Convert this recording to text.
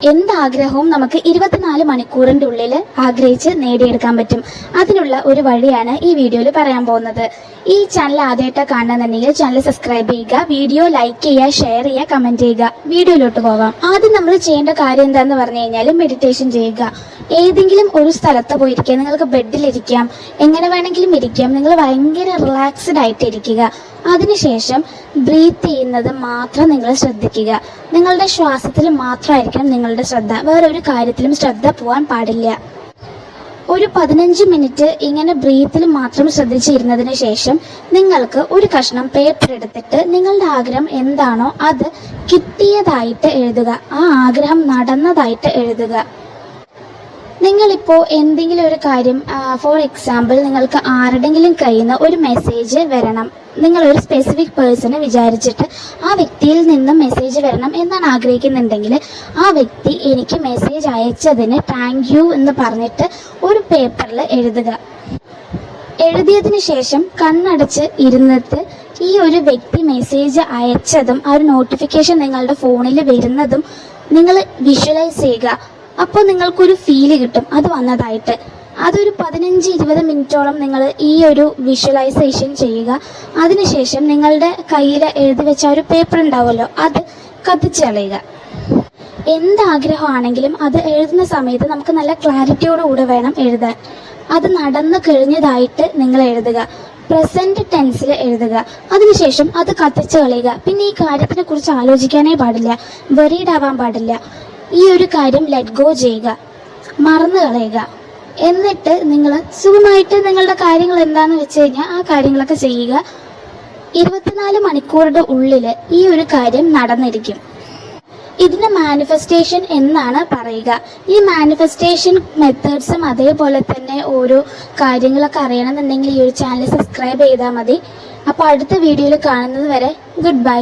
എന്താഗ്രഹവും നമുക്ക് 24 മണിക്കൂറിന്റെ ഉള്ളിൽ ആഗ്രഹിച്ച് നേടിയെടുക്കാൻ പറ്റും. അതിനുള്ള ഒരു വഴിയാണ് ഈ വീഡിയോയിൽ പറയാൻ പോകുന്നത്. ഈ ചാനൽ ആദ്യമായിട്ട് കാണുന്നുണ്ടെങ്കിൽ ചാനൽ സബ്സ്ക്രൈബ് ചെയ്യുക, വീഡിയോ ലൈക്ക് ചെയ്യുക, ഷെയർ ചെയ്യുക, കമന്റ് ചെയ്യുക. വീഡിയോയിലോട്ട് പോകാം. ആദ്യം നമ്മൾ ചെയ്യേണ്ട കാര്യം എന്താന്ന് പറഞ്ഞു കഴിഞ്ഞാൽ മെഡിറ്റേഷൻ ചെയ്യുക. ഏതെങ്കിലും ഒരു സ്ഥലത്ത് പോയിരിക്കുക. നിങ്ങൾക്ക് ബെഡിലിരിക്കാം, എങ്ങനെ വേണമെങ്കിലും ഇരിക്കാം. നിങ്ങൾ ഭയങ്കര റിലാക്സ്ഡ് ആയിട്ട് ഇരിക്കുക. അതിനുശേഷം ബ്രീത്ത് ചെയ്യുന്നത് മാത്രം നിങ്ങൾ ശ്രദ്ധിക്കുക. നിങ്ങളുടെ ശ്വാസത്തിൽ മാത്രമായിരിക്കണം നിങ്ങളുടെ ശ്രദ്ധ. വേറൊരു കാര്യത്തിലും ശ്രദ്ധ പോകാൻ പാടില്ല. ഒരു 15 മിനിറ്റ് ഇങ്ങനെ ബ്രീത്തിൽ മാത്രം ശ്രദ്ധിച്ചിരുന്നതിന് ശേഷം നിങ്ങൾക്ക് ഒരു കഷ്ണം പേപ്പർ എടുത്തിട്ട് നിങ്ങളുടെ ആഗ്രഹം എന്താണോ അത് കിട്ടിയതായിട്ട് എഴുതുക. ആ ആഗ്രഹം നടന്നതായിട്ട് എഴുതുക. നിങ്ങളിപ്പോൾ എന്തെങ്കിലും ഒരു കാര്യം, ഫോർ എക്സാമ്പിൾ, നിങ്ങൾക്ക് ആരുടെങ്കിലും കയ്യിൽ നിന്ന് ഒരു മെസ്സേജ് വരണം. നിങ്ങൾ ഒരു സ്പെസിഫിക് പേഴ്സണെ വിചാരിച്ചിട്ട് ആ വ്യക്തിയിൽ നിന്നും മെസ്സേജ് വരണം എന്നാണ് ആഗ്രഹിക്കുന്നുണ്ടെങ്കിൽ ആ വ്യക്തി എനിക്ക് മെസ്സേജ് അയച്ചതിന് താങ്ക് യു എന്ന് പറഞ്ഞിട്ട് ഒരു പേപ്പറിൽ എഴുതുക. എഴുതിയതിന് ശേഷം കണ്ണടച്ച് ഇരുന്നിട്ട് ഈ ഒരു വ്യക്തി മെസ്സേജ് അയച്ചതും ആ ഒരു നോട്ടിഫിക്കേഷൻ നിങ്ങളുടെ ഫോണിൽ വരുന്നതും നിങ്ങൾ വിഷ്വലൈസ് ചെയ്യുക. അപ്പോൾ നിങ്ങൾക്കൊരു ഫീല് കിട്ടും അത് വന്നതായിട്ട്. അതൊരു 15-20 മിനിറ്റോളം നിങ്ങൾ ഈ ഒരു വിഷ്വലൈസേഷൻ ചെയ്യുക. അതിനുശേഷം നിങ്ങളുടെ കയ്യിൽ എഴുതി വെച്ച ഒരു പേപ്പർ ഉണ്ടാവുമല്ലോ, അത് കത്തിച്ച് കളയുക. എന്താഗ്രഹമാണെങ്കിലും അത് എഴുതുന്ന സമയത്ത് നമുക്ക് നല്ല ക്ലാരിറ്റിയോടുകൂടെ വേണം എഴുതാൻ. അത് നടന്നു കഴിഞ്ഞതായിട്ട് നിങ്ങൾ എഴുതുക. പ്രസന്റ് ടെൻസിൽ എഴുതുക. അതിനുശേഷം അത് കത്തിച്ച് കളയുക. പിന്നെ ഈ കാര്യത്തിനെ കുറിച്ച് ആലോചിക്കാനേ പാടില്ല, വെറീഡ് ആവാൻ പാടില്ല. ഈ ഒരു കാര്യം ലെറ്റ് ഗോ ചെയ്യുക, മറന്നു കളയുക. എന്നിട്ട് നിങ്ങൾ സുഖമായിട്ട് നിങ്ങളുടെ കാര്യങ്ങൾ എന്താണെന്ന് വെച്ച് കഴിഞ്ഞാൽ ആ കാര്യങ്ങളൊക്കെ ചെയ്യുക. 24 മണിക്കൂറുടെ ഉള്ളിൽ ഈ ഒരു കാര്യം നടന്നിരിക്കും. ഇതിന് മാനിഫെസ്റ്റേഷൻ എന്നാണ് പറയുക. ഈ മാനിഫെസ്റ്റേഷൻ മെത്തേഡ്സും അതേപോലെ തന്നെ ഓരോ കാര്യങ്ങളൊക്കെ അറിയണമെന്നുണ്ടെങ്കിൽ ഈ ഒരു ചാനൽ സബ്സ്ക്രൈബ് ചെയ്താൽ മതി. അപ്പോൾ അടുത്ത വീഡിയോയിൽ കാണുന്നത് വരെ ഗുഡ് ബൈ.